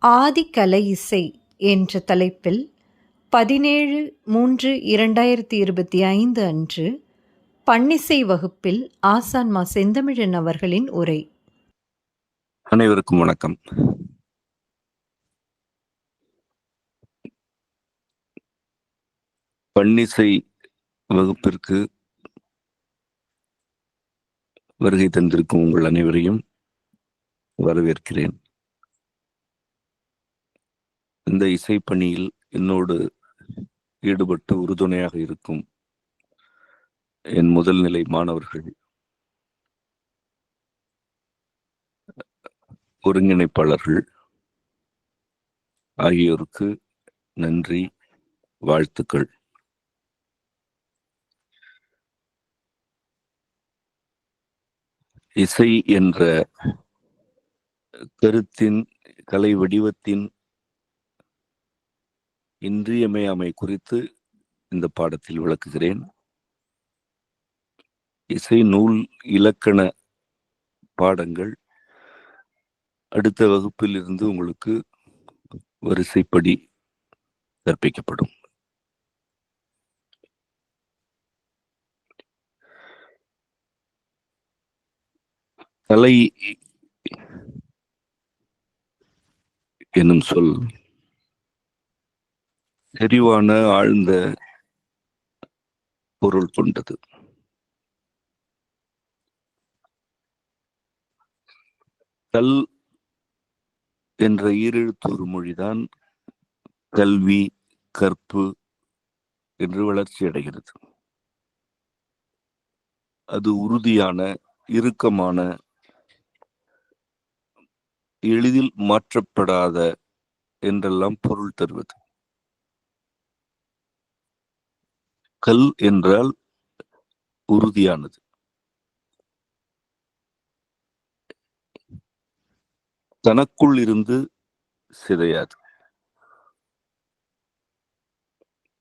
ஆதிக்கலை இசை என்ற தலைப்பில் 17/3/2025 அன்று பன்னிசை வகுப்பில் ஆசான் மா. செந்தமிழன் அவர்களின் உரை. அனைவருக்கும் வணக்கம். பன்னிசை வகுப்பிற்கு வருகை தந்திருக்கும் உங்கள் அனைவரையும் வரவேற்கிறேன். இந்த இசைப்பணியில் என்னோடு ஈடுபட்டு உறுதுணையாக இருக்கும் என் முதல் நிலை மாணவர்கள், ஒருங்கிணைப்பாளர்கள் ஆகியோருக்கு நன்றி, வாழ்த்துக்கள். இசை என்ற கருத்தின், கலை வடிவத்தின் இன்றியமையாமை குறித்து இந்த பாடத்தில் விளக்குகிறேன். இசை நூல் இலக்கண பாடங்கள் அடுத்த வகுப்பில் இருந்து உங்களுக்கு வரிசைப்படி கற்பிக்கப்படும். கலை எனும் சொல் செறிவான ஆழ்ந்த பொருள் கொண்டது. கல் என்ற ஈரெழுத்தொரு மொழிதான் கல்வி, கற்பு என்று வளர்ச்சி அடைகிறது. அது உறுதியான, இறுக்கமான, எளிதில் மாற்றப்படாத என்றெல்லாம் பொருள் தருவது. கல் என்றால் உறுதியானது. தனக்குள் இருந்து சிதையாது,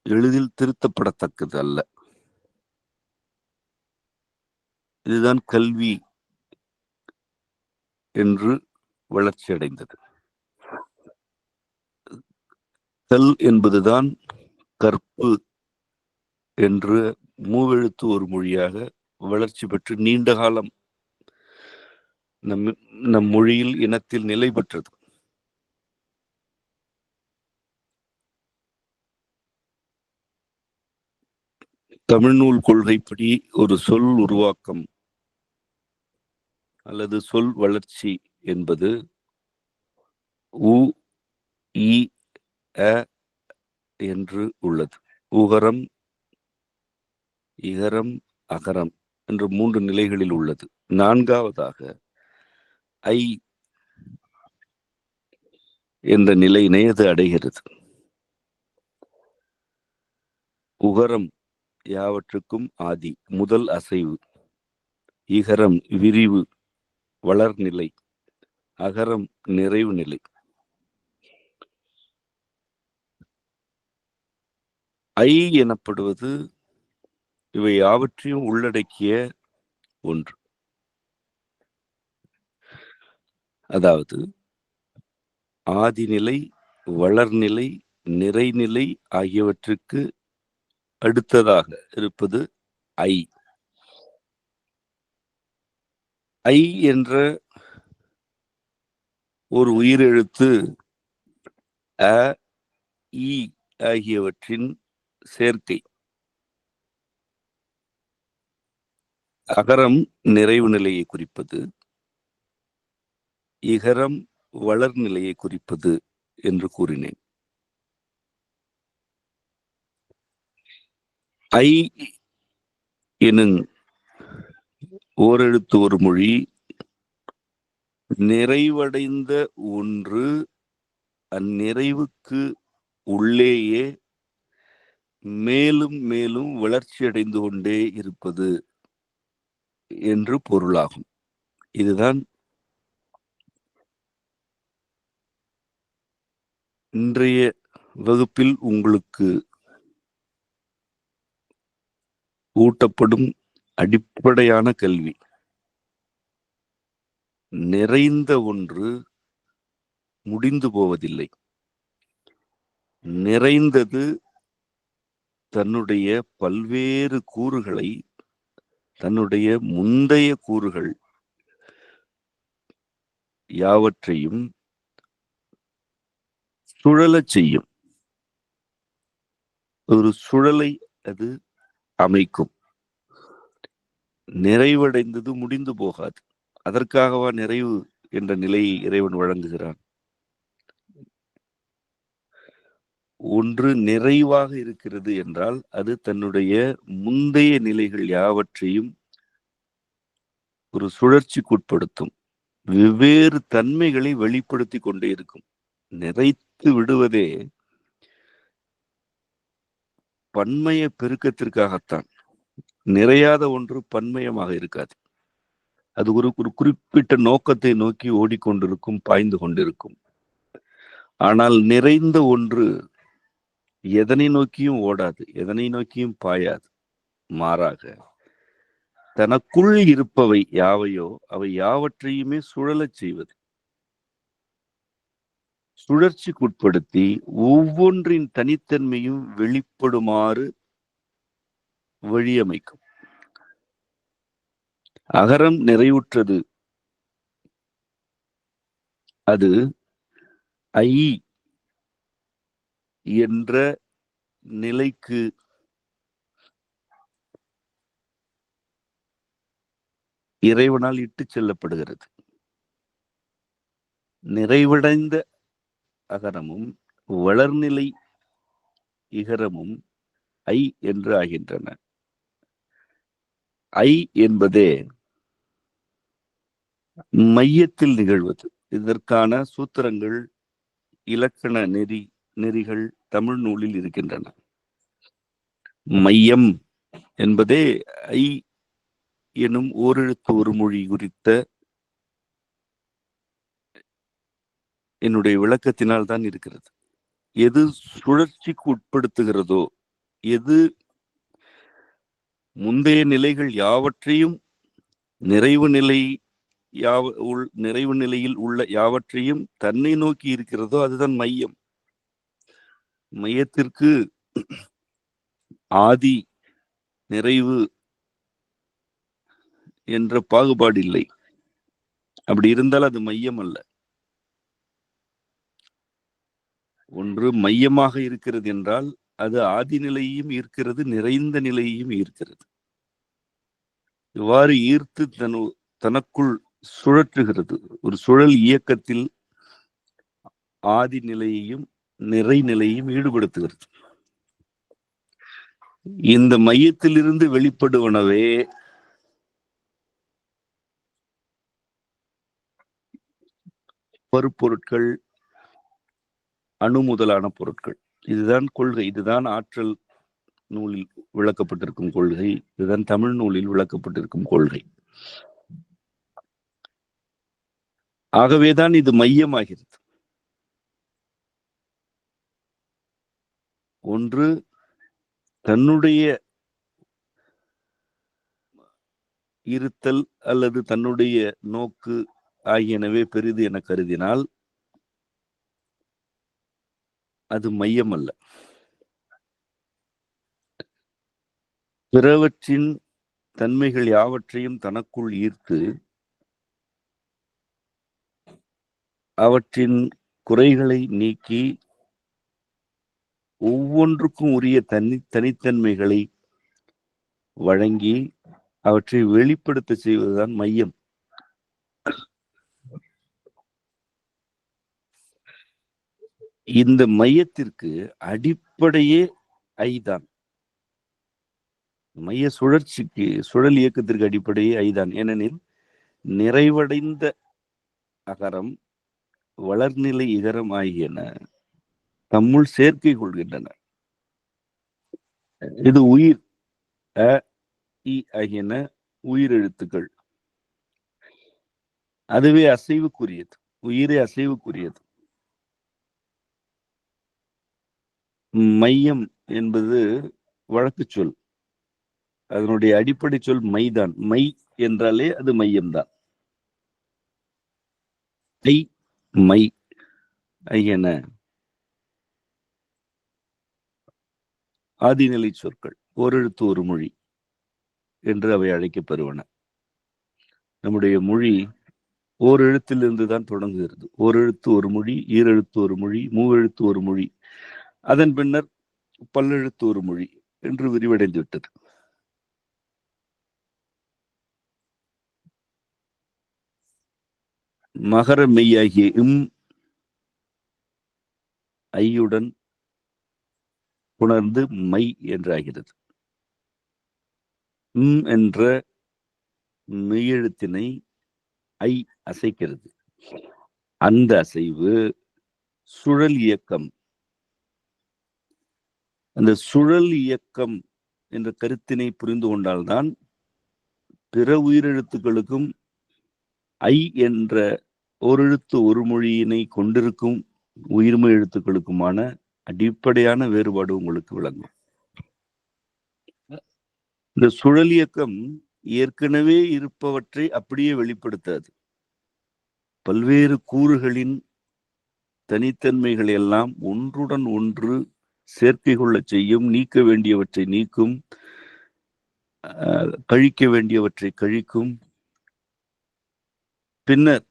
எளிதில் திருத்தப்படத்தக்கது அல்ல. இதுதான் கல்வி என்று வளர்ச்சி அடைந்தது. கல் என்பதுதான் கற்பு என்று மூவெழுத்து ஒரு மொழியாக வளர்ச்சி பெற்று நீண்ட காலம் நம் மொழியில், இனத்தில் நிலை பெற்றது. தமிழ்நூல் கொள்கைப்படி ஒரு சொல் உருவாக்கம் அல்லது சொல் வளர்ச்சி என்பது உ, இ, அ என்று உள்ளது. உகரம், இகரம், அகரம் என்று 3 நிலைகளில் உள்ளது. 4வதாக ஐ என்ற நிலையினை அது அடைகிறது. உகரம் யாவற்றுக்கும் ஆதி, முதல் அசைவு. இகரம் விரிவு, வளர்நிலை. அகரம் நிறைவு நிலை. ஐ எனப்படுவது இவை யாவற்றையும் உள்ளடக்கிய ஒன்று. அதாவது ஆதிநிலை, வளர்நிலை, நிறைநிலை ஆகியவற்றுக்கு அடுத்ததாக இருப்பது ஐ. ஐ என்ற ஒரு உயிரெழுத்து அ, இ ஆகியவற்றின் சேர்க்கை. அகரம் நிறைவு நிலையை குறிப்பது, இகரம் வளர்நிலையை குறிப்பது என்று கூறினேன். ஐ எனும் ஓரெழுத்து ஒரு மொழி நிறைவடைந்த ஒன்று அந்நிறைவுக்கு உள்ளேயே மேலும் மேலும் வளர்ச்சி அடைந்து கொண்டே இருப்பது என்று பொருளாகும். இதுதான் இன்றைய வகுப்பில் உங்களுக்கு ஊட்டப்படும் அடிப்படையான கல்வி. நிறைந்த ஒன்று முடிந்து போவதில்லை. நிறைந்தது தன்னுடைய பல்வேறு கூறுகளை, தன்னுடைய முந்தைய கூறுகள் யாவற்றையும் சுழலச் செய்யும். ஒரு சுழலை அது அமைக்கும். நிறைவடைந்தது முடிந்து போகாது. அதற்காகவா நிறைவு என்ற நிலையை இறைவன் வழங்குகிறான். ஒன்று நிறைவாக இருக்கிறது என்றால் அது தன்னுடைய முந்தைய நிலைகள் யாவற்றையும் ஒரு சுழற்சிக்குட்படுத்தும். வெவ்வேறு தன்மைகளை வெளிப்படுத்தி கொண்டே இருக்கும். நிறைத்து விடுவதே பன்மய பெருக்கத்திற்காகத்தான். நிறையாத ஒன்று பன்மயமாக இருக்காது. அது ஒரு குறிப்பிட்ட நோக்கத்தை நோக்கி ஓடிக்கொண்டிருக்கும், பாய்ந்து கொண்டிருக்கும். ஆனால் நிறைந்த ஒன்று எதனை நோக்கியும் ஓடாது, எதனை நோக்கியும் பாயாது. மாறாக தனக்குள் இருப்பவை யாவையோ அவை யாவற்றையுமே சுழலச் செய்வது, சுழற்சிக்குட்படுத்தி ஒவ்வொன்றின் தனித்தன்மையும் வெளிப்படுமாறு வழியமைக்கும். அகரம் நிறைவுற்றது. அது ஐ என்ற நிலைக்கு இறைவனால் இட்டு செல்லப்படுகிறது. நிறைவடைந்த அகரமும் வளர்நிலை இகரமும் ஐ என்று ஆகின்றன. ஐ என்பதே மையத்தில் நிகழ்வது. இதற்கான சூத்திரங்கள், இலக்கண நெறிகள் தமிழ் நூலில் இருக்கின்றன. மையம் என்பதே ஐ எனும் ஓரெழுத்து ஒரு மொழி குறித்த என்னுடைய விளக்கத்தினால் தான் இருக்கிறது. எது சுழற்சிக்கு உட்படுத்துகிறதோ, எது முந்தைய நிலைகள் யாவற்றையும் நிறைவு நிலையில் உள்ள யாவற்றையும் தன்னை நோக்கி இருக்கிறதோ அதுதான் மையம். மையத்திற்கு ஆதி நிறைவு என்ற பாகுபாடு இல்லை. அப்படி இருந்தால் அது மையம் அல்ல. ஒன்று மையமாக இருக்கிறது என்றால் அது ஆதி நிலையையும் ஈர்க்கிறது, நிறைந்த நிலையையும் ஈர்க்கிறது. இவ்வாறு ஈர்த்து தனக்குள் சுழற்றுகிறது. ஒரு சுழல் இயக்கத்தில் ஆதி நிலையையும் நிறை நிலையையும் ஈடுபடுத்துகிறது. இந்த மையத்திலிருந்து வெளிப்படுவனவே பருப்பொருட்கள், அணு முதலான பொருட்கள். இதுதான் கொள்கை. இதுதான் ஆற்றல் நூலில் விளக்கப்பட்டிருக்கும் கொள்கை. இதுதான் தமிழ் நூலில் விளக்கப்பட்டிருக்கும் கொள்கை. ஆகவேதான் இது மையமாகிறது. ஒன்று தன்னுடைய இருத்தல் அல்லது தன்னுடைய நோக்கு ஆகியனவே பெரிது என கருதினால் அது மையம் அல்ல. பிறவற்றின் தன்மைகள் யாவற்றையும் தனக்குள் ஈர்த்து அவற்றின் குறைகளை நீக்கி ஒவ்வொன்றுக்கும் உரிய தனித்தன்மைகளை வழங்கி அவற்றை வெளிப்படுத்த செய்வதுதான் மையம். இந்த மையத்திற்கு அடிப்படையே ஐதான். மைய சுழல் இயக்கத்திற்கு அடிப்படையே ஐதான். ஏனெனில் நிறைவடைந்த அகரம் வளர்நிலை இகரம் ஆகியன தம்முள் சேர்க்கை கொள்கின்றன. இது உயிர் அ இ ஆகியன உயிரெழுத்துக்கள். அதுவே அசைவுக்குரியது. உயிரே அசைவுக்குரியது. மையம் என்பது வழக்கு சொல். அதனுடைய அடிப்படை சொல் மைதான். மை என்றாலே அது மையம்தான். மை ஐயன ஆதிநிலை சொற்கள் ஓரெழுத்து ஒரு மொழி என்று அவை அழைக்கப்பெறுவன. நம்முடைய மொழி ஓர் எழுத்திலிருந்து தான் தொடங்குகிறது. ஓரெழுத்து ஒரு மொழி, ஈரெழுத்து ஒரு மொழி, மூவெழுத்து ஒரு மொழி, அதன் பின்னர் பல்லெழுத்து ஒரு மொழி என்று விரிவடைந்து விட்டது. மகர மெய்யாகிய ஐயுடன் புணர்ந்து மை என்றாகிறது. என்ற மெய்யெழுத்தினை ஐ அசைக்கிறது. அந்த அசைவு சுழல் இயக்கம். அந்த சுழல் இயக்கம் என்ற கருத்தினை புரிந்து கொண்டால்தான் பிற உயிரெழுத்துக்களுக்கும் ஐ என்ற ஓரெழுத்து ஒரு மொழியினை கொண்டிருக்கும் உயிர்மை எழுத்துக்களுக்குமான அடிப்படையான வேறுபாடு உங்களுக்கு விளங்கும். இந்த சுழல் இயக்கம் ஏற்கனவே இருப்பவற்றை அப்படியே வெளிப்படுத்தாது. பல்வேறு கூறுகளின் தனித்தன்மைகளை எல்லாம் ஒன்றுடன் ஒன்று சேர்க்கை கொள்ள செய்யும். நீக்க வேண்டியவற்றை நீக்கும், கழிக்க வேண்டியவற்றை கழிக்கும். பின்னர்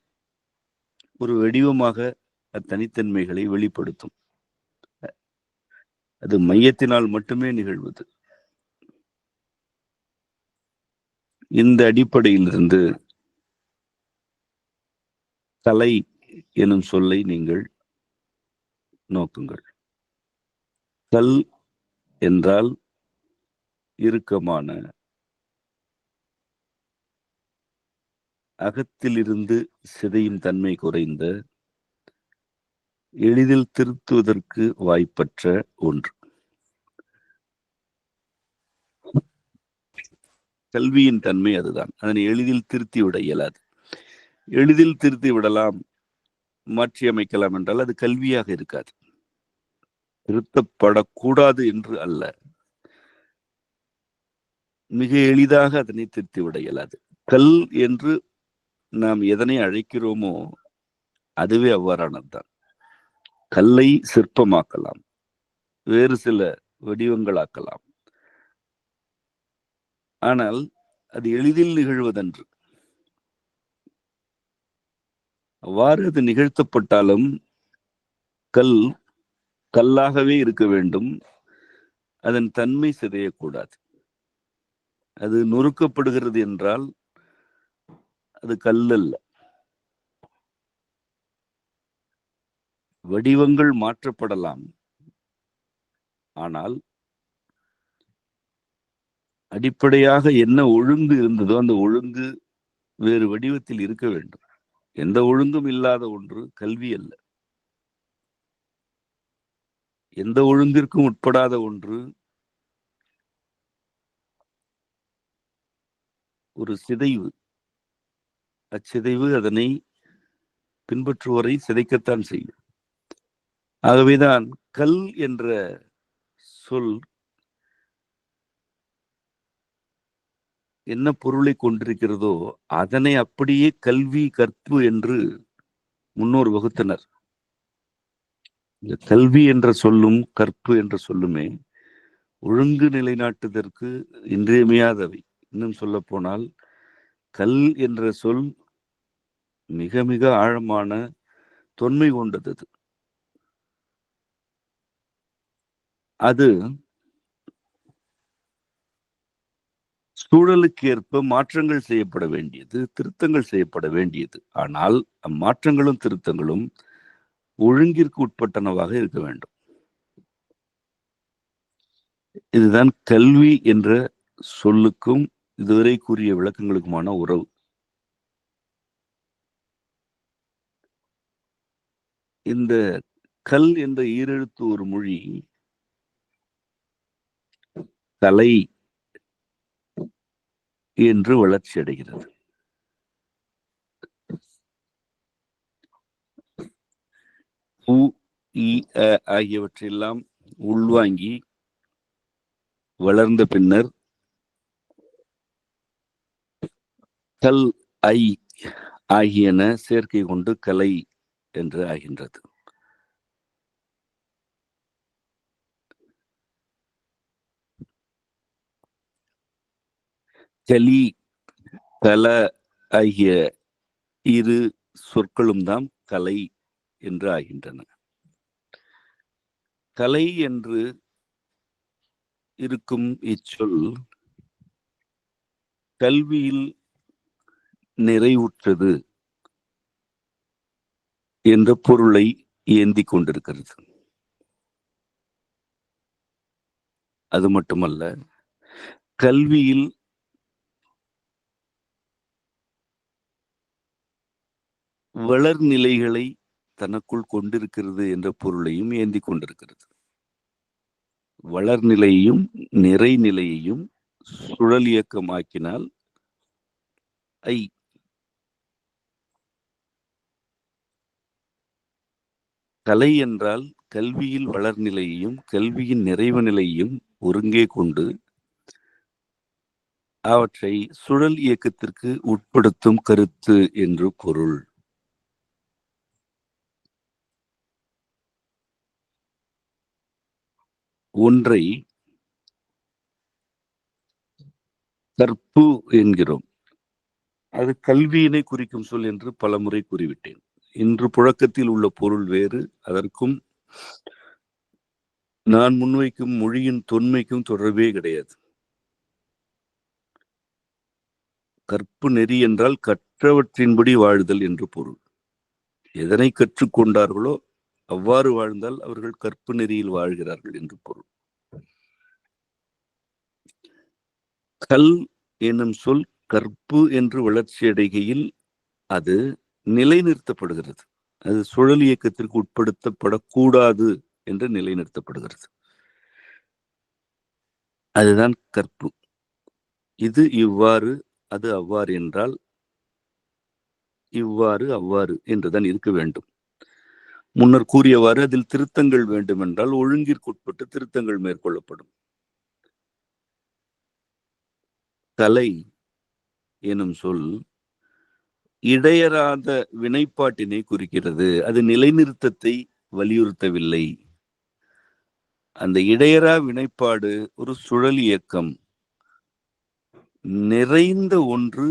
ஒரு வடிவமாக அத்தனித்தன்மைகளை வெளிப்படுத்தும். அது மையத்தினால் மட்டுமே நிகழ்வது. இந்த அடிப்படையிலிருந்து கலை எனும் சொல்லை நீங்கள் நோக்குங்கள். கல் என்றால் இறுக்கமான, அகத்திலிருந்து சிதையும் தன்மை குறைந்த, எளிதில் திருத்துவதற்கு வாய்ப்பற்ற ஒன்று. கல்வியின் தன்மை அதுதான். அதனை எளிதில் திருத்தி விட இயலாது. எளிதில் திருத்தி விடலாம், மாற்றி அமைக்கலாம் என்றால் அது கல்வியாக இருக்காது. திருத்தப்படக்கூடாது என்று அல்ல, மிக எளிதாக அதனை திருத்தி விட இயலாது. கல் என்று நாம் எதனை அழைக்கிறோமோ அதுவே அவ்வாறானதுதான். கல்லை சிற்பமாக்கலாம், வேறு சில வடிவங்களாக்கலாம். ஆனால் அது எளிதில் நிகழ்வதன்று. அவ்வாறு அது நிகழ்த்தப்பட்டாலும் கல் கல்லாகவே இருக்க வேண்டும். அதன் தன்மை சிதையக்கூடாது. அது நொறுக்கப்படுகிறது என்றால் அது கல்லல்ல. வடிவங்கள் மாற்றப்படலாம், ஆனால் அடிப்படையாக என்ன ஒழுங்கு இருந்ததோ அந்த ஒழுங்கு வேறு வடிவத்தில் இருக்க வேண்டும். எந்த ஒழுங்கும் இல்லாத ஒன்று கல்வி அல்ல. எந்த ஒழுங்கிற்கும் உட்படாத ஒன்று ஒரு சிதைவு. அச்சிதைவு அதனை பின்பற்றுவோரை சிதைக்கத்தான் செய்யும். ஆகவேதான் கல் என்ற சொல் என்ன பொருளை கொண்டிருக்கிறதோ அதனை அப்படியே கல்வி, கற்பு என்று முன்னோர் வகுத்தனர். இந்த கல்வி என்ற சொல்லும் கற்பு என்ற சொல்லுமே ஒழுங்கு நிலைநாட்டுவதற்கு இன்றியமையாதவை. இன்னும் சொல்ல போனால் கல் என்ற சொல் மிக மிக ஆழமான தொன்மை கொண்டது. அது சூழலுக்கு ஏற்ப மாற்றங்கள் செய்யப்பட வேண்டியது, திருத்தங்கள் செய்யப்பட வேண்டியது. ஆனால் அம்மாற்றங்களும் திருத்தங்களும் ஒழுங்கிற்கு உட்பட்டனவாக இருக்க வேண்டும். இதுதான் கல்வி என்ற சொல்லுக்கும் இதுவரை கூறிய விளக்கங்களுக்குமான உறவு. இந்த கல் என்ற ஈரெழுத்து ஒரு மொழி கலை என்று வளர்ச்சி அடைகிறது. உ, இ, அ ஆகியவற்றையெல்லாம் உள்வாங்கி வளர்ந்த பின்னர் கல், ஐ ஆகியன சேர்க்கை கொண்டு கலை என்று ஆகின்றது. கலி, கல ஆகிய இரு சொற்களும் தான் கலை என்று ஆகின்றன. கலை என்று இருக்கும் இச்சொல் கல்வியில் நிறைவுற்றது என்ற பொருளை ஏந்திக் கொண்டிருக்கிறது. அது மட்டுமல்ல, கல்வியில் வளர்நிலைகளை தனக்குள் கொண்டிருக்கிறது என்ற பொருளையும் ஏந்திக் கொண்டிருக்கிறது. வளர்நிலையையும் நிறைநிலையையும் சுழல் இயக்கமாக்கினால் ஐ. கலை என்றால் கல்வியில் வளர்நிலையையும் கல்வியின் நிறைவு நிலையையும் ஒருங்கே கொண்டு அவற்றை சுழல் இயக்கத்திற்கு உட்படுத்தும் கருத்து என்று பொருள். ஒன்றை கற்பு என்கிறோம். அது கல்வியினை குறிக்கும் சொல் என்று பலமுறை கூறிவிட்டேன். இன்று புழக்கத்தில் உள்ள பொருள் வேறு. அதற்கும் நான் முன்வைக்கும் மொழியின் தொன்மைக்கும் தொடர்பே கிடையாது. கற்பு நெறி என்றால் கற்றவற்றின்படி வாழ்தல் என்று பொருள். எதனை கற்றுக்கொண்டார்களோ அவ்வாறு வாழ்ந்தால் அவர்கள் கற்பு நெறியில் வாழ்கிறார்கள் என்று பொருள். கல் எனும் சொல் கற்பு என்று வளர்ச்சியடைகையில் அது நிலைநிறுத்தப்படுகிறது. அது சுழல் இயக்கத்திற்கு உட்படுத்தப்படக்கூடாது என்று நிலைநிறுத்தப்படுகிறது. அதுதான் கற்பு. இது இவ்வாறு அது அவ்வாறு என்றால் இவ்வாறு அவ்வாறு என்றுதான் இருக்க வேண்டும். முன்னர் கூறியவாறு அதில் திருத்தங்கள் வேண்டும் என்றால் ஒழுங்கிற்குட்பட்டு திருத்தங்கள் மேற்கொள்ளப்படும். கலை எனும் சொல் இடையறாத வினைப்பாட்டினை குறிக்கிறது. அது நிலைநிறுத்தத்தை வலியுறுத்தவில்லை. அந்த இடையறா வினைப்பாடு ஒரு சுழல் இயக்கம். நிறைந்த ஒன்று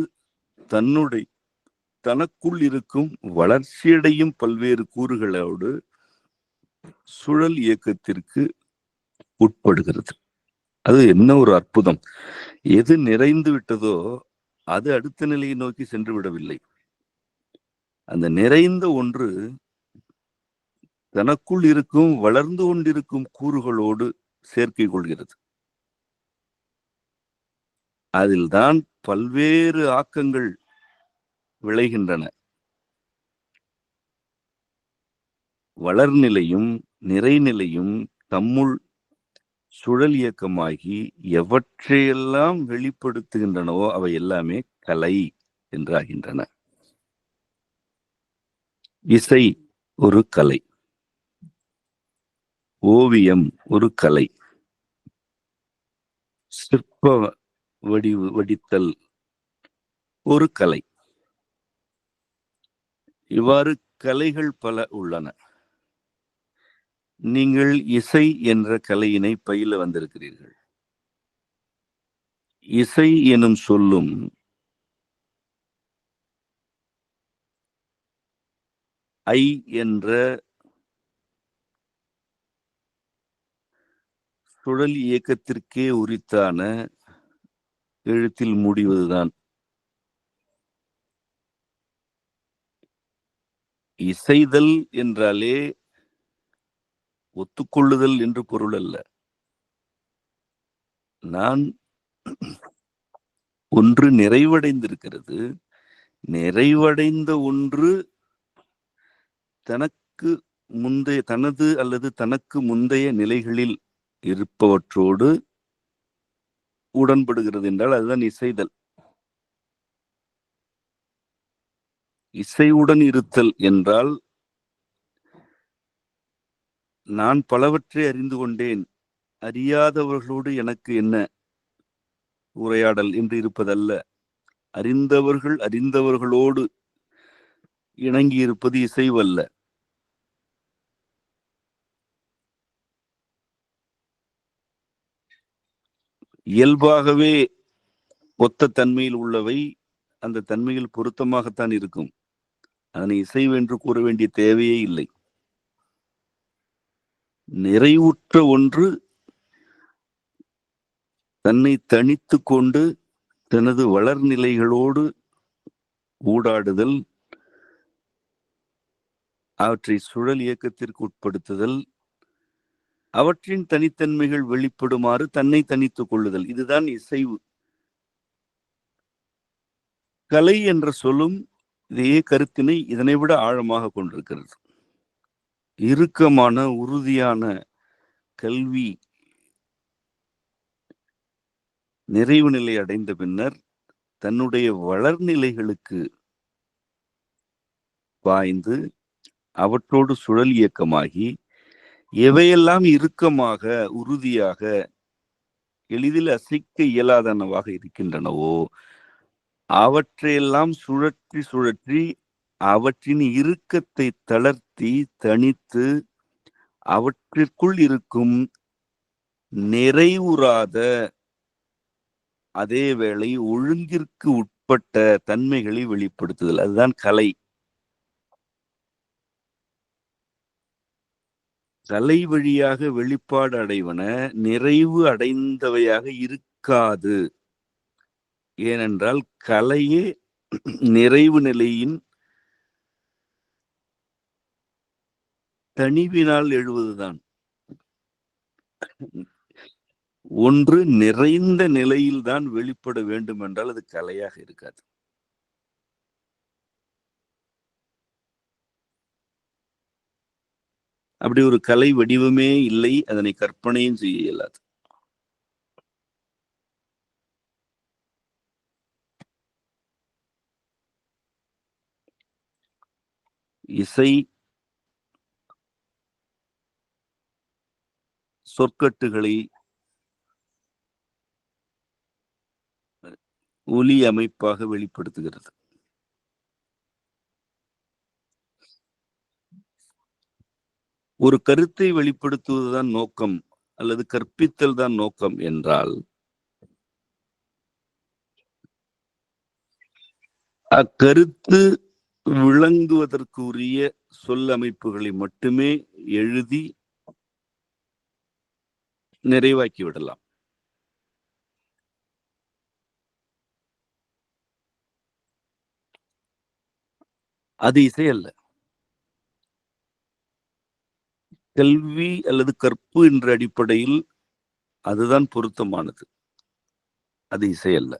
தனக்குள் இருக்கும் வளர்ச்சியடையும் பல்வேறு கூறுகளோடு சுழல் இயக்கத்திற்கு உட்படுகிறது. அது என்ன ஒரு அற்புதம்! எது நிறைந்து விட்டதோ அது அடுத்த நிலையை நோக்கி சென்று விடவில்லை. அந்த நிறைந்த ஒன்று தனக்குள் இருக்கும் வளர்ந்து கொண்டிருக்கும் கூறுகளோடு சேர்க்கை கொள்கிறது. அதில்தான் பல்வேறு ஆக்கங்கள் விளைகின்றன. வளர்நிலையும் நிறைநிலையும் தம்முள் சுழல் இயக்கமாகி எவற்றையெல்லாம் வெளிப்படுத்துகின்றனவோ அவை எல்லாமே கலை என்றாகின்றன. இசை ஒரு கலை, ஓவியம் ஒரு கலை, சிற்ப வடித்தல் ஒரு கலை. இவ்வாறு கலைகள் பல உள்ளன. நீங்கள் இசை என்ற கலையினை பயில வந்திருக்கிறீர்கள். இசை எனும் சொல்லும் ஐ என்ற சுழல் இயக்கத்திற்கே உரித்தான எழுத்தில் முடிவதுதான். இசைதல் என்றாலே ஒத்துக்கொள்ளுதல் என்று பொருள் அல்ல. நான் ஒன்று நிறைவடைந்திருக்கிறது. நிறைவடைந்த ஒன்று தனக்கு முந்தைய தனது அல்லது தனக்கு முந்தைய நிலைகளில் இருப்பவற்றோடு உடன்படுகிறது என்றால் அதுதான் இசைதல். இசையுடன் இருத்தல் என்றால் நான் பலவற்றை அறிந்து கொண்டேன், அறியாதவர்களோடு எனக்கு என்ன உரையாடல் என்று இருப்பதல்ல. அறிந்தவர்கள் அறிந்தவர்களோடு இணங்கி இருப்பது இசைவல்ல. இயல்பாகவே ஒத்த தன்மையில் உள்ளவை அந்த தன்மையில் பொருத்தமாகத்தான் இருக்கும். அதனை இசைவு என்று கூற வேண்டிய தேவையே இல்லை. நிறைவுற்ற ஒன்று தன்னை தனித்து கொண்டு தனது வளர்நிலைகளோடு ஊடாடுதல், அவற்றை சுழல் இயக்கத்திற்கு உட்படுத்துதல், அவற்றின் தனித்தன்மைகள் வெளிப்படுமாறு தன்னை தனித்துக் கொள்ளுதல், இதுதான் இசைவு. கலை என்ற சொல்லும் இதே கருத்தினை இதனை விட ஆழமாக கொண்டிருக்கிறது. இறுக்கமான உறுதியான கல்வி நிறைவு நிலை அடைந்த பின்னர் தன்னுடைய வளர்நிலைகளுக்கு பாய்ந்து அவற்றோடு சுழல் இயக்கமாகி எவையெல்லாம் இறுக்கமாக உறுதியாக எளிதில் அசைக்க இயலாதனவாக இருக்கின்றனவோ அவற்றையெல்லாம் சுழற்றி சுழற்றி அவற்றின் இறுக்கத்தை தளர்த்தி தணித்து அவற்றிற்குள் இருக்கும் நிறைவுறாத அதே வேளை ஒழுங்கிற்கு உட்பட்ட தன்மைகளை வெளிப்படுத்துதல், அதுதான் கலை. கலை வழியாக வெளிப்பாடு அடைவன நிறைவு அடைந்தவையாக இருக்காது. ஏனென்றால் கலையே நிறைவு நிலையின் தணிவினால் எழுவதுதான். ஒன்று நிறைந்த நிலையில்தான் வெளிப்பட வேண்டும் என்றால் அது கலையாக இருக்காது. அப்படி ஒரு கலை வடிவமே இல்லை, அதனை கற்பனையும் செய்ய இயலாது. இசை சொற்கட்டுகளை ஒலி அமைப்பாக வெளிப்படுத்துகிறது. ஒரு கருத்தை வெளிப்படுத்துவதுதான் நோக்கம் அல்லது கற்பித்தல் தான் நோக்கம் என்றால் அக்கருத்து விளங்குவதற்குரிய சொல் அமைப்புகளை மட்டுமே எழுதி நிறைவாக்கி விடலாம். அது இசை அல்ல. கல்வி அல்லது கற்பு என்ற அடிப்படையில் அதுதான் பொருத்தமானது, அது இசை அல்ல.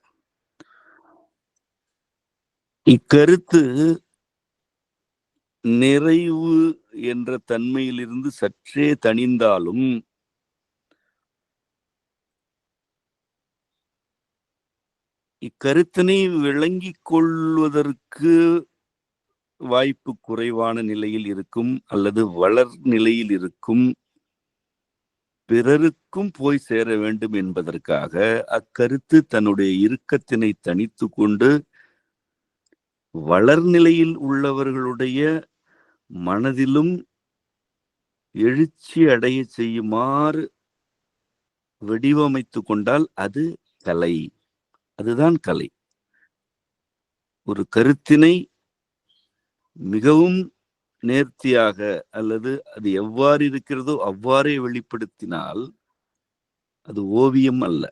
இக்கருத்து நிறைவு என்ற தன்மையிலிருந்து சற்றே தணிந்தாலும் இக்கருத்தினை விளங்கிக் கொள்வதற்கு வாய்ப்பு குறைவான நிலையில் இருக்கும் அல்லது வளர் நிலையில் இருக்கும் பிறருக்கும் போய் சேர வேண்டும் என்பதற்காக அக்கருத்து தன்னுடைய இறுக்கத்தினை தணித்து கொண்டு வளர்நிலையில் உள்ளவர்களுடைய மனதிலும் எழுச்சி அடைய செய்யுமாறு வடிவமைத்து கொண்டால் அது கலை, அதுதான் கலை. ஒரு கருத்தினை மிகவும் நேர்த்தியாக அல்லது அது எவ்வாறு இருக்கிறதோ அவ்வாறே வெளிப்படுத்தினால் அது ஓவியம் அல்ல.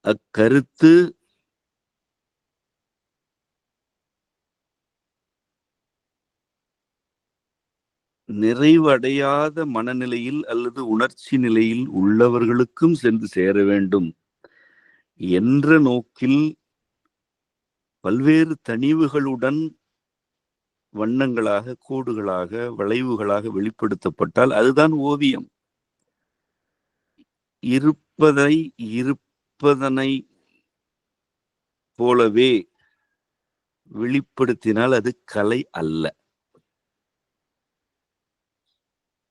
அக்கருத்து நிறைவடையாத மனநிலையில் அல்லது உணர்ச்சி நிலையில் உள்ளவர்களுக்கும் சென்று சேர வேண்டும் என்ற நோக்கில் பல்வேறு தணிவுகளுடன் வண்ணங்களாக, கோடுகளாக, வளைவுகளாக வெளிப்படுத்தப்பட்டால் அதுதான் ஓவியம். இருப்பதனை போலவே வெளிப்படுத்தினால் அது கலை அல்ல.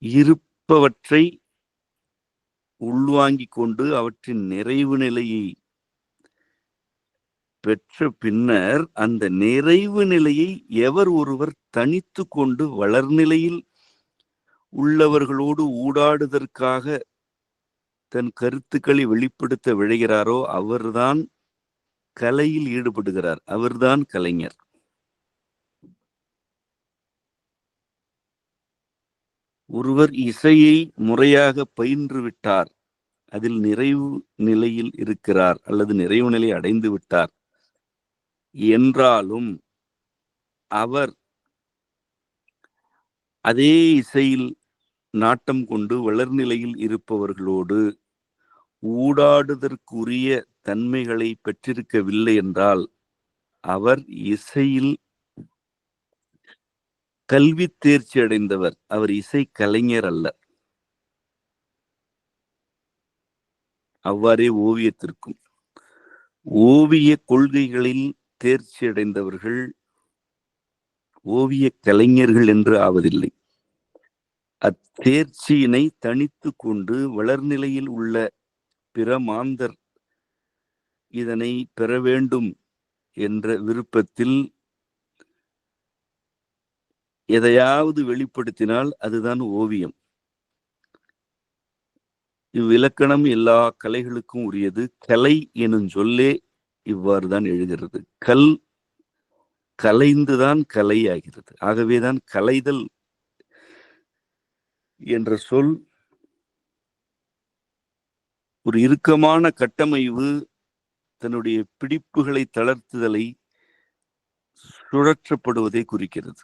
இருப்பவற்றை உள்வாங்கிக் கொண்டு அவற்றின் நிறைவு நிலையை பெற்ற பின்னர் அந்த நிறைவு நிலையை எவர் ஒருவர் தனித்து கொண்டு வளர்நிலையில் உள்ளவர்களோடு ஊடாடுவதற்காக தன் கருத்துக்களை வெளிப்படுத்த விழைகிறாரோ அவர்தான் கலையில் ஈடுபடுகிறார், அவர்தான் கலைஞர். ஒருவர் இசையை முறையாக பயின்று விட்டார், அதில் நிறைவு நிலையில் இருக்கிறார் அல்லது நிறைவு நிலை அடைந்து விட்டார் என்றாலும் அவர் அதே இசையில் நாட்டம் கொண்டு வளர்நிலையில் இருப்பவர்களோடு ஊடாடுதற்குரிய தன்மைகளை பெற்றிருக்கவில்லை என்றால் அவர் இசையில் கல்வி தேர்ச்சி அடைந்தவர், அவர் இசை கலைஞர் அல்ல. அவ்வாறே ஓவியத்திற்கும் ஓவிய கொள்கைகளில் தேர்ச்சி அடைந்தவர்கள் ஓவிய கலைஞர்கள் என்று ஆவதில்லை. அத்தேர்ச்சியினை தனித்து கொண்டு வளர்நிலையில் உள்ள பிற மாந்தர் இதனை பெற வேண்டும் என்ற விருப்பத்தில் எதையாவது வெளிப்படுத்தினால் அதுதான் ஓவியம். இவ்விலக்கணம் எல்லா கலைகளுக்கும் உரியது. கலை எனும் சொல்லே இவ்வாறுதான் எழுகிறது. கலைந்துதான் கலை ஆகிறது. ஆகவேதான் கலைதல் என்ற சொல் ஒரு இறுக்கமான கட்டமைவு தன்னுடைய பிடிப்புகளை தளர்த்துதலை சுழற்றப்படுவதை குறிக்கிறது.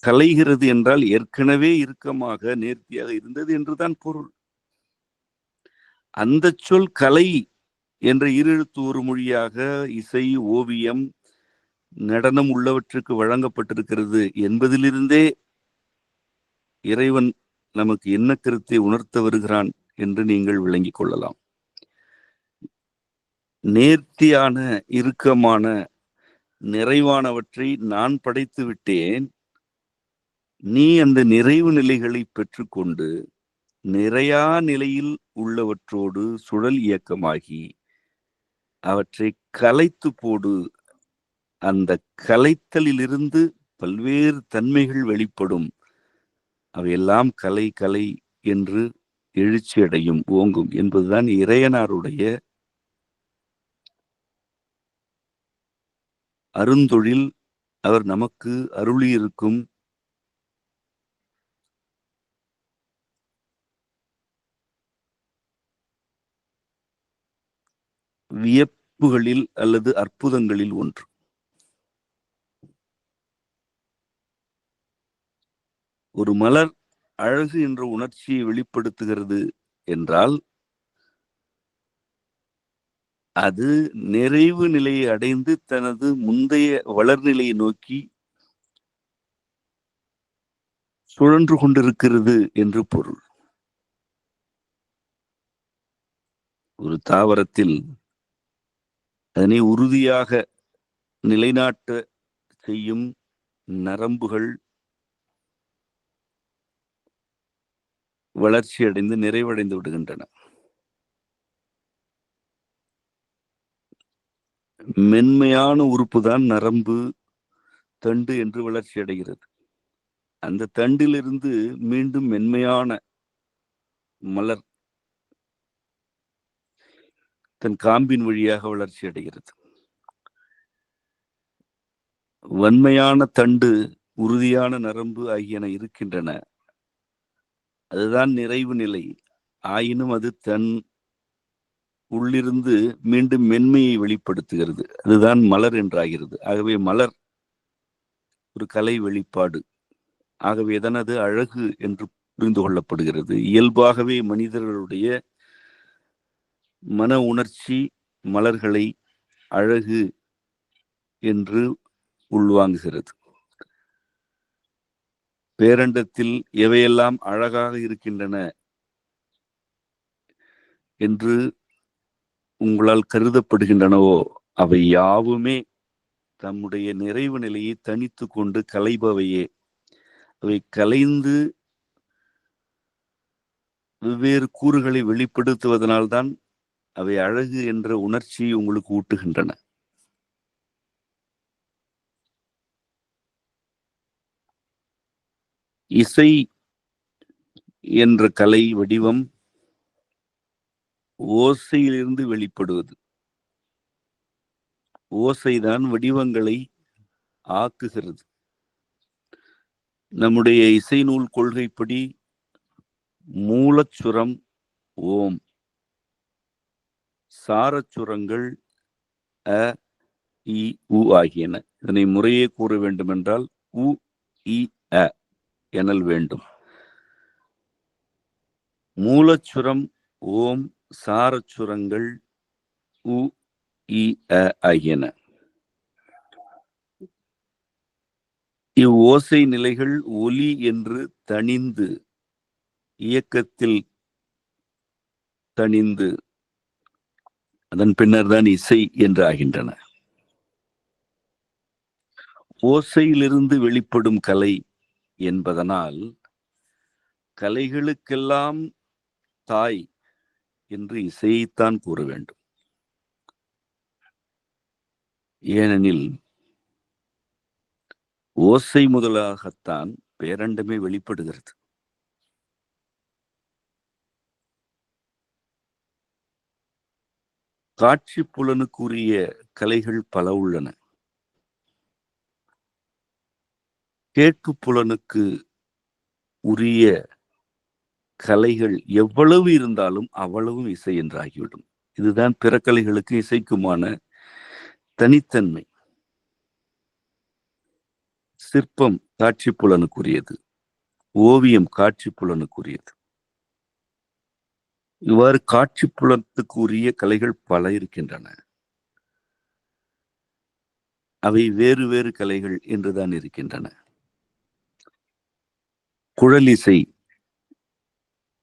கலைகிறது என்றால் ஏற்கனவே இறுக்கமாக நேர்த்தியாக இருந்தது என்றுதான் பொருள். அந்த சொல் கலை என்ற ஈரெழுத்து ஒரு மொழியாக இசை, ஓவியம், நடனம் உள்ளவற்றுக்கு வழங்கப்பட்டிருக்கிறது என்பதிலிருந்தே இறைவன் நமக்கு என்ன கருத்தை உணர்த்த வருகிறான் என்று நீங்கள் விளங்கிக் கொள்ளலாம். நேர்த்தியான, இறுக்கமான, நிறைவானவற்றை நான் படைத்து விட்டேன், நீ அந்த நிறைவு நிலைகளை பெற்றுக்கொண்டு நிறையா நிலையில் உள்ளவற்றோடு சுழல் இயக்கமாகி அவற்றை கலைத்து போடு. அந்த கலைத்தலிலிருந்து பல்வேறு தன்மைகள் வெளிப்படும். அவையெல்லாம் கலை கலை என்று எழுச்சி அடையும், ஓங்கும் என்பதுதான் இறையனாருடைய அருந்தொழில். அவர் நமக்கு அருளியிருக்கும் வியப்புகளில் அல்லது அற்புதங்களில் ஒன்று. ஒரு மலர் அழகு என்ற உணர்ச்சியை வெளிப்படுத்துகிறது என்றால் அது நிறைவு நிலையை அடைந்து தனது முந்தைய வளர்நிலையை நோக்கி சுழன்று கொண்டிருக்கிறது என்று பொருள். ஒரு தாவரத்தில் அதனை உறுதியாக நிலைநாட்ட செய்யும் நரம்புகள் வளர்ச்சி அடைந்து நிறைவடைந்து விடுகின்றன. மென்மையான உறுப்பு தான் நரம்பு தண்டு என்று வளர்ச்சி அடைகிறது. அந்த தண்டிலிருந்து மீண்டும் மென்மையான மலர் தன் காம்பின் வழியாக வளர்ச்சி அடைகிறது. வன்மையான தண்டு, உறுதியான நரம்பு ஆகியன இருக்கின்றன. அதுதான் நிறைவு நிலை. ஆயினும் அது தன் உள்ளிருந்து மீண்டும் மென்மையை வெளிப்படுத்துகிறது. அதுதான் மலர் என்றாகிறது. ஆகவே மலர் ஒரு கலை வெளிப்பாடு. ஆகவேதான் அது அழகு என்று புரிந்து கொள்ளப்படுகிறது. இயல்பாகவே மனிதர்களுடைய மன உணர்ச்சி மலர்களை அழகு என்று உள்வாங்குகிறது. பேரண்டத்தில் எவையெல்லாம் அழகாக இருக்கின்றன என்று உங்களால் கருதப்படுகின்றனவோ அவை யாவுமே தம்முடைய நிறைவு நிலையை தனித்து கொண்டு கலைபவையே. அவை கலைந்து வெவ்வேறு கூறுகளை வெளிப்படுத்துவதனால்தான் அவை அழகு என்ற உணர்ச்சியை உங்களுக்கு ஊட்டுகின்றன. இசை என்ற கலை வடிவம் ஓசையிலிருந்து வெளிப்படுவது. ஓசைதான் வடிவங்களை ஆக்குகிறது. நம்முடைய இசை நூல் கொள்கைப்படி மூலச்சுரம் ஓம், சாரச்சுரங்கள் அ, இ, உ ஆகியன. இதனை முறையே கூற வேண்டுமென்றால் உ, இ, அ எனல் வேண்டும். மூலச்சுரம் ஓம், சாரச்சுரங்கள் உ, இ, அ ஆகியன. இவ்வோசை நிலைகள் ஒலி என்று தணிந்து, இயக்கத்தில் தணிந்து, அதன் பின்னர் தான் இசை என்று ஆகின்றன. ஓசையிலிருந்து வெளிப்படும் கலை என்பதனால் கலைகளுக்கெல்லாம் தாய் என்று இசையைத்தான் கூற வேண்டும். ஏனெனில் ஓசை முதலாகத்தான் பேரண்டமே வெளிப்படுகிறது. காட்சி புலனுக்குரிய கலைகள் பல உள்ளன. கேட்பு புலனுக்கு உரிய கலைகள் எவ்வளவு இருந்தாலும் அவ்வளவும் இசை என்றாகிவிடும். இதுதான் பிற கலைகளுக்கு இசைக்குமான தனித்தன்மை. சிற்பம் காட்சி புலனுக்குரியது, ஓவியம் காட்சி புலனுக்குரியது. இவ்வாறு காட்சி புலத்துக்கு உரிய கலைகள் பல இருக்கின்றன. அவை வேறு வேறு கலைகள் என்றுதான் இருக்கின்றன. குழலிசை,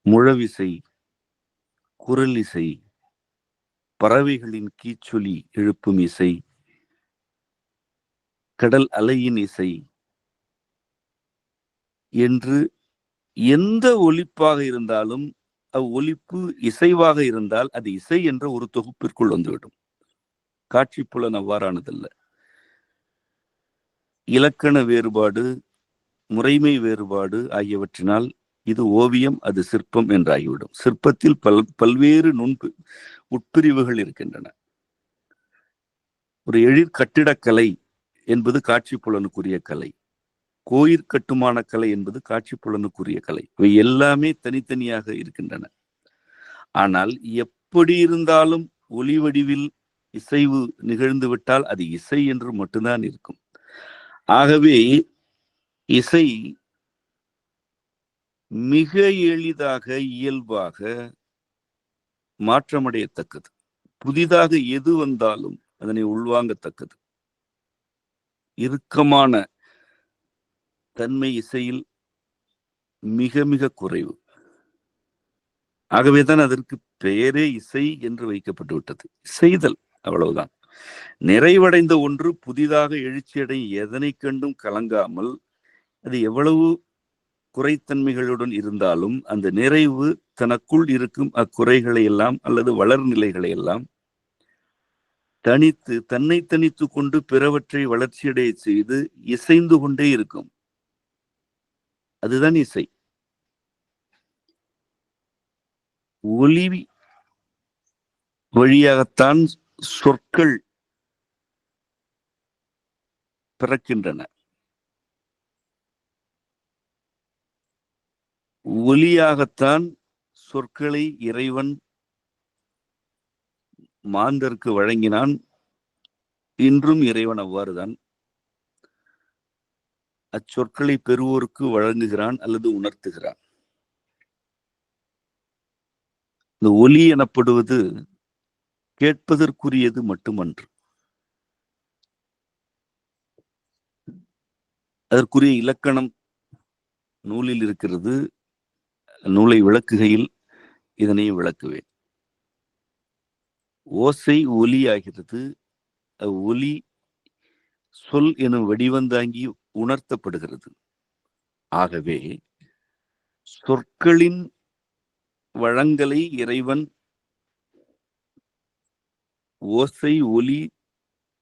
முழவிசை, குரல் இசை, பறவைகளின் கீச்சொலி எழுப்பும் இசை, கடல் அலையின் இசை என்று எந்த ஒலிப்பாக இருந்தாலும் அவ்வொலிப்பு இசைவாக இருந்தால் அது இசை என்ற ஒரு தொகுப்பிற்குள் வந்துவிடும். காட்சி புலன் அவ்வாறானதல்ல. இலக்கண வேறுபாடு, முறைமை வேறுபாடு ஆகியவற்றினால் இது ஓவியம், அது சிற்பம் என்றாகிவிடும். சிற்பத்தில் பல்வேறு உட்பிரிவுகள் இருக்கின்றன. ஒரு எழிற் கட்டிடக்கலை என்பது காட்சி புலனுக்குரிய கலை. கோயில் கட்டுமான கலை என்பது காட்சி புலனுக்குரிய கலை. இவை எல்லாமே தனித்தனியாக இருக்கின்றன. ஆனால் எப்படி இருந்தாலும் ஒலி வடிவில் இசைவு நிகழ்ந்து விட்டால் அது இசை என்று மட்டும்தான் இருக்கும். ஆகவே இசை மிக எளிதாக, இயல்பாக மாற்றமடையத்தக்கது. புதிதாக எது வந்தாலும் அதனை உள்வாங்கத்தக்கது. இறுக்கமான தன்மை இசையில் மிக மிக குறைவு. ஆகவேதான் அதற்கு பெயரே இசை என்று வைக்கப்பட்டு விட்டது. செய்தல், அவ்வளவுதான். நிறைவடைந்த ஒன்று புதிதாக எழுச்சியடை எதனை கண்டும் கலங்காமல், அது எவ்வளவு குறைத்தன்மைகளுடன் இருந்தாலும் அந்த நிறைவு தனக்குள் இருக்கும் அக்குறைகளை எல்லாம் அல்லது வளர்நிலைகளை எல்லாம் தனித்து, தன்னை தனித்து கொண்டு பிறவற்றை வளர்ச்சியடைய செய்து இசைந்து கொண்டே இருக்கும். அதுதான் இசை. ஒலி வழியாகத்தான் சொற்கள் பிறக்கின்றன. ஒலியாகத்தான் சொற்களை இறைவன் மாந்தருக்கு வழங்கினான். இன்றும் இறைவன் அவ்வாறுதான் அச்சொற்களை பெறுவோருக்கு வழங்குகிறான் அல்லது உணர்த்துகிறான். இந்த ஒலி எனப்படுவது கேட்பதற்குரியது மட்டுமன்று, அதற்குரிய இலக்கணம் நூலில் இருக்கிறது. நூலை விளக்குகையில் இதனை விளக்குவேன். ஓசை ஒலி ஆகிறது. ஒலி சொல் எனும் வடிவந்தாங்கி உணர்த்தப்படுகிறது. ஆகவே சொற்களின் வழங்கலை இறைவன் ஓசை ஒலி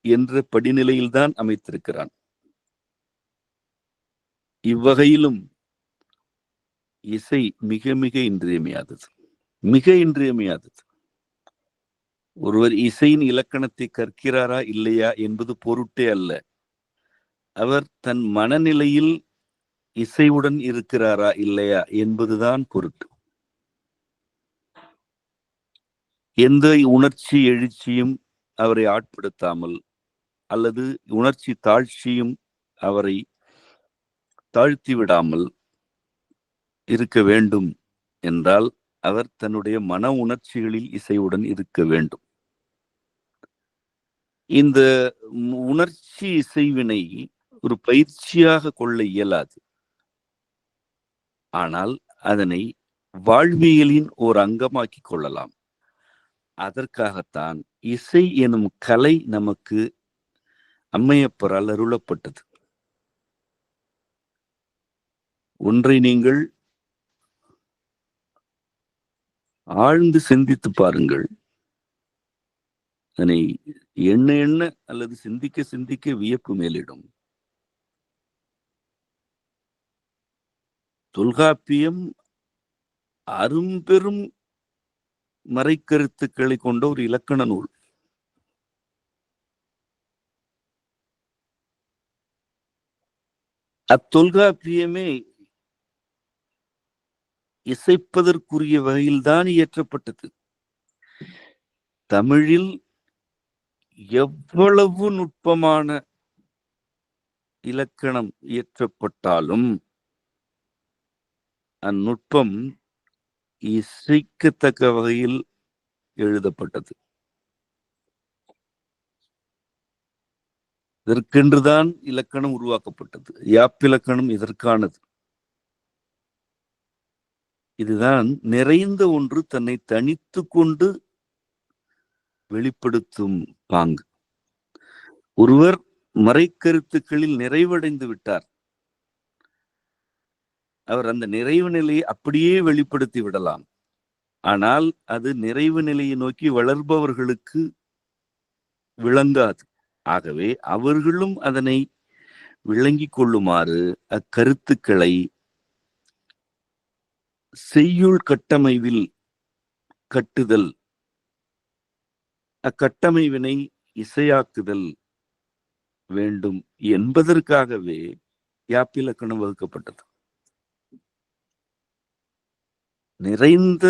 என்ற படிநிலையில்தான் அமைத்திருக்கிறான். இவ்வகையிலும் இசை மிக மிக இன்றியமையாதது. மிக இன்றியமையாதது. ஒருவர் இசையின் இலக்கணத்தை கற்கிறாரா இல்லையா என்பது பொருட்டே அல்ல. அவர் தன் மனநிலையில் இசையுடன் இருக்கிறாரா இல்லையா என்பதுதான் பொருட்டு. எந்த உணர்ச்சி எழுச்சியும் அவரை ஆட்படுத்தாமல் அல்லது உணர்ச்சி தாழ்ச்சியும் அவரை தாழ்த்தி விடாமல் இருக்க வேண்டும் என்றால் அவர் தன்னுடைய மன உணர்ச்சிகளில் இசையுடன் இருக்க வேண்டும். இந்த உணர்ச்சி இசைவினை ஒரு பயிற்சியாக கொள்ள இயலாது. ஆனால் அதனை வாழ்வியலின் ஒரு அங்கமாக்கிக் கொள்ளலாம். அதற்காகத்தான் இசை எனும் கலை நமக்கு அம்மையப்பரால் அருளப்பட்டது. ஒன்றை நீங்கள் ஆழ்ந்து சிந்தித்து பாருங்கள். அதனை எண்ண எண்ண அல்லது சிந்திக்க சிந்திக்க வியப்பு மேலிடும். தொல்காப்பியம் அரும்பெரும் மறைக்கருத்துக்களை கொண்ட ஒரு இலக்கண நூல். அத்தொல்காப்பியமே இசைப்பதற்குரிய வகையில்தான் இயற்றப்பட்டது. தமிழில் எவ்வளவு நுட்பமான இலக்கணம் இயற்றப்பட்டாலும் அந்நுட்பம் இசைக்கத்தக்க வகையில் எழுதப்பட்டது. இதற்கென்றுதான் இலக்கணம் உருவாக்கப்பட்டது. யாப்பிலக்கணம் இதற்கானது. இதுதான் நிறைந்த ஒன்று தன்னை தனித்து கொண்டு வெளிப்படுத்தும் பாங்கு. ஒருவர் மறைக்கருத்துக்களில் நிறைவடைந்து விட்டார். அவர் அந்த நிறைவு நிலையை அப்படியே வெளிப்படுத்தி விடலாம். ஆனால் அது நிறைவு நிலையை நோக்கி வளர்பவர்களுக்கு விளங்காது. ஆகவே அவர்களும் அதனை விளங்கிக் கொள்ளுமாறு அக்கருத்துக்களை செய்யுள் கட்டமைவில் கட்டுதல், அக்கட்டமைவினை இசையாக்குதல் வேண்டும் என்பதற்காகவே யாப்பிலக்கணம் வகுக்கப்பட்டது. நிறைந்த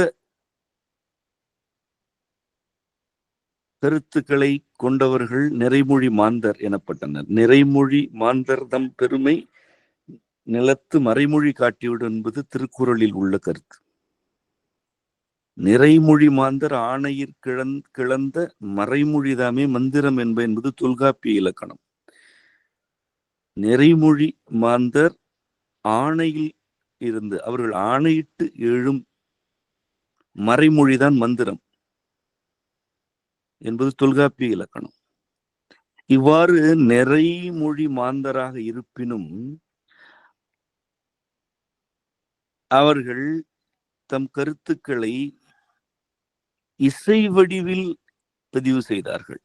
கருத்துக்களை கொண்டவர்கள் நிறைமொழி மாந்தர் எனப்பட்டனர். நிறைமொழி மாந்தர் தம் பெருமை நிலத்து மறைமொழி காட்டிவிடும் என்பது திருக்குறளில் உள்ள கருத்து. நிறைமொழி மாந்தர் ஆணையிற் கிளந்த மறைமொழிதாமே மந்திரம் என்பது தொல்காப்பிய இலக்கணம். நிறைமொழி மாந்தர் ஆணையில் இருந்து அவர்கள் ஆணையிட்டு எழும் மறைமொழிதான் மந்திரம் என்பது தொல்காப்பிய இலக்கணம். இவ்வாறு நிறைமொழி மாந்தராக இருப்பினும் அவர்கள் தம் கருத்துக்களை இசை வடிவில் பதிவு செய்தார்கள்.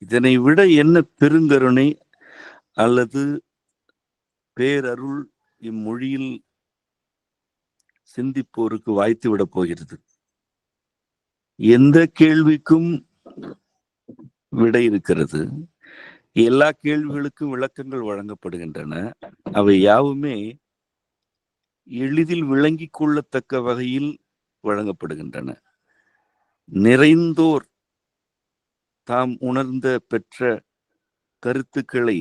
இதனை விட என்ன பெருங்கருணை அல்லது பேரருள் இம்மொழியில் சிந்திப்போருக்கு வாய்த்துவிடப் போகிறது? எந்த கேள்விக்கும் விடை இருக்கிறது. எல்லா கேள்விகளுக்கும் விளக்கங்கள் வழங்கப்படுகின்றன. அவை யாவுமே எளிதில் விளங்கிக் கொள்ளத்தக்க வகையில் வழங்கப்படுகின்றன. நிறைந்தோர் தாம் உணர்ந்த பெற்ற கருத்துக்களை,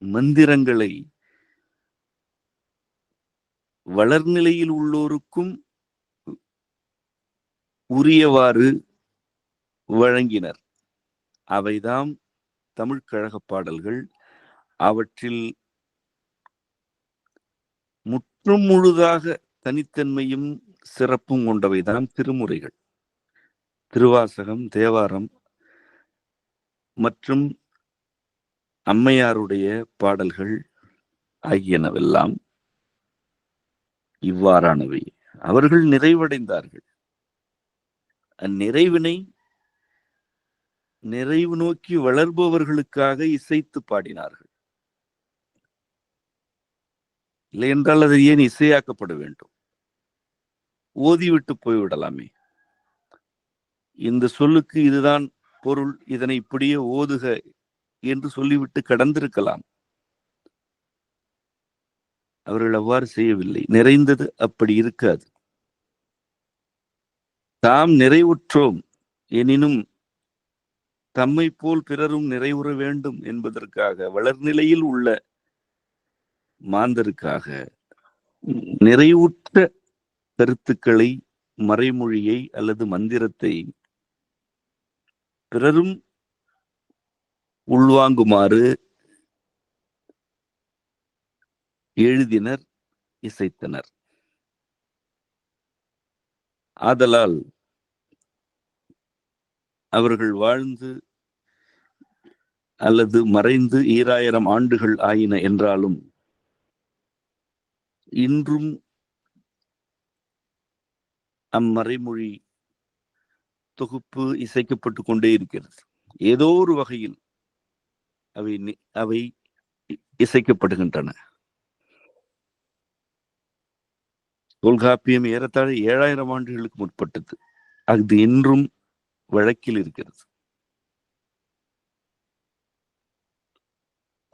மந்திரங்களை வளர்நிலையில் உள்ளோருக்கும் உரியவாறு வழங்கினர். அவைதாம் தமிழ்க்கழக பாடல்கள். அவற்றில் முற்றும் முழுதாக தனித்தன்மையும் சிறப்பும் கொண்டவைதான் திருமுறைகள். திருவாசகம், தேவாரம் மற்றும் அம்மையாருடைய பாடல்கள் ஆகியனவெல்லாம் இவ்வாறானவை. அவர்கள் நிறைவடைந்தார்கள். அந்நிறைவினை நிறைவு நோக்கி வளர்பவர்களுக்காக இசைத்து பாடினார்கள். இல்லை என்றால் அது ஏன் இசையாக்கப்பட வேண்டும்? ஓதிவிட்டு போய்விடலாமே. இந்த சொல்லுக்கு இதுதான் பொருள், இதனை இப்படியே ஓதுக என்று சொல்லிவிட்டு கடந்திருக்கலாம். அவர்கள் அவ்வாறு செய்யவில்லை. நிறைந்தது அப்படி இருக்காது. தாம் நிறைவுற்றோம் எனினும் தம்மை போல் பிறரும் நிறைவுற வேண்டும் என்பதற்காக வளர்நிலையில் உள்ள மாந்தருக்காக நிறைவுற்ற கருத்துக்களை, மறைமொழியை அல்லது மந்திரத்தை பிறரும் உள்வாங்குமாறு எழுதினர், இசைத்தனர். ஆதலால் அவர்கள் வாழ்ந்து அல்லது மறைந்து 2000 ஆண்டுகள் ஆயின என்றாலும் இன்றும் அம்மறைமொழி தொகுப்பு இசைக்கப்பட்டு கொண்டே இருக்கிறது. ஏதோ ஒரு வகையில் அவை இசைக்கப்படுகின்றன. தொல்காப்பியம் ஏறத்தாழ 7000 ஆண்டுகளுக்கு முற்பட்டது. அது இன்றும் வழக்கில் இருக்கிறது.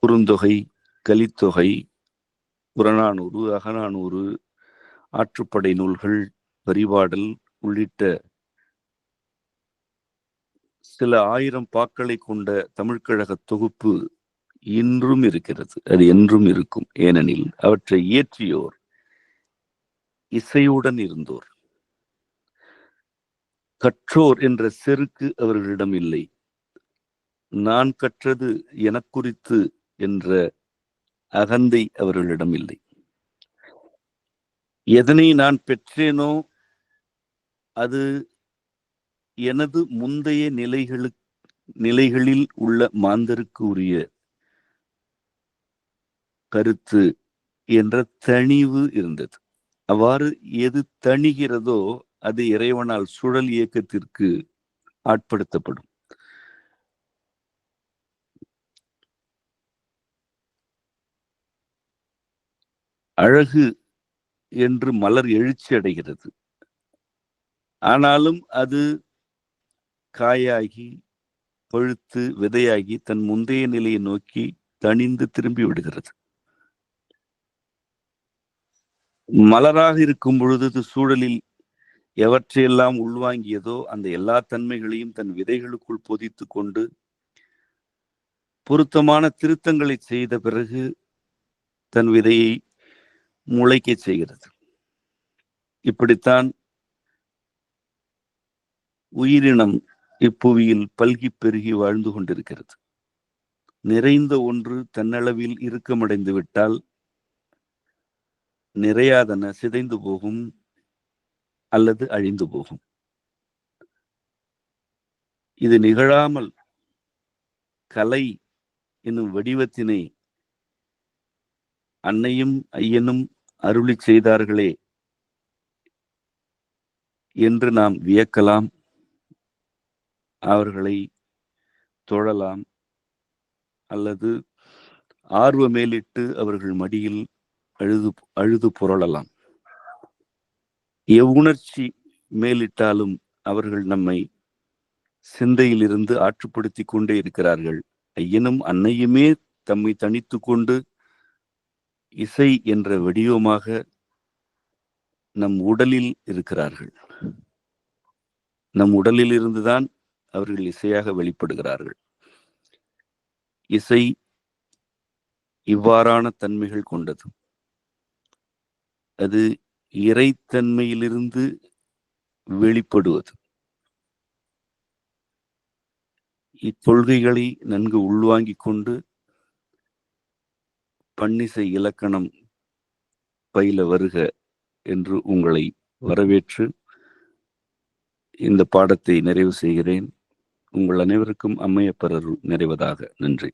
குறுந்தொகை, கலித்தொகை, புறநானூறு, அகநானூறு, ஆற்றுப்படை நூல்கள், பரிபாடல் உள்ளிட்ட சில 1000 பாக்களை கொண்ட தமிழ்க்கழக தொகுப்பு இன்றும் இருக்கிறது. அது என்றும் இருக்கும். ஏனெனில் அவற்றை இயற்றியோர் இசையுடன் இருந்தோர். கற்றோர் என்ற செருக்கு அவர்களிடம் இல்லை. நான் கற்றது எனக்குறித்து என்ற அகந்தை அவர்களிடம் இல்லை. எதனை நான் பெற்றேனோ அது எனது முந்தைய நிலைகளில் உள்ள மாந்தருக்கு உரிய கருத்து என்ற தணிவு இருந்தது. அவ்வாறு எது தணிகிறதோ அது இறைவனால் சுழல் இயக்கத்திற்கு ஆட்படுத்தப்படும். அழகு என்று மலர் எழுச்சி அடைகிறது. ஆனாலும் அது காயாகி பழுத்து விதையாகி தன் முந்தைய நிலையை நோக்கி தணிந்து திரும்பி விடுகிறது. மலராக இருக்கும் பொழுது சூழலில் எவற்றையெல்லாம் உள்வாங்கியதோ அந்த எல்லா தன்மைகளையும் தன் விதைகளுக்குள் பொதித்து கொண்டு பொருத்தமான திருத்தங்களை செய்த பிறகு தன் விதையை முளைக்க செய்கிறது. இப்படித்தான் உயிரினம் இப்புவியில் பல்கி பெருகி வாழ்ந்து கொண்டிருக்கிறது. நிறைந்த ஒன்று தன்னளவில் இறுக்கமடைந்து விட்டால் நிறையாதன சிதைந்து போகும் அல்லது அழிந்து போகும். இது நிகழாமல் கலை என்னும் வடிவத்தினை அன்னையும் ஐயனும் அருளி செய்தார்களே என்று நாம் வியக்கலாம், அவர்களை தொழலாம், அல்லது ஆர்வமேலிட்டு அவர்கள் மடியில் அழுது புரளலாம். எவ்வுணர்ச்சி மேலிட்டாலும் அவர்கள் நம்மை சிந்தையிலிருந்து ஆற்றுப்படுத்தி கொண்டே இருக்கிறார்கள். ஐயனும் அன்னையுமே தம்மை தனித்து கொண்டு இசை என்ற வடிவமாக நம் உடலில் இருக்கிறார்கள். நம் உடலில் இருந்துதான் அவர்கள் இசையாக வெளிப்படுகிறார்கள். இசை இவ்வாறான தன்மைகள் கொண்டது. அது இறைத்தன்மையிலிருந்து வெளிப்படுவது. இக்கொள்கைகளை நன்கு உள்வாங்கிக் கொண்டு பன்னிசை இலக்கணம் பயில வருக என்று உங்களை வரவேற்று இந்த பாடத்தை நிறைவு செய்கிறேன். உங்கள் அனைவருக்கும் அம்மையப்பர் அருள் நிறைவதாக. நன்றி.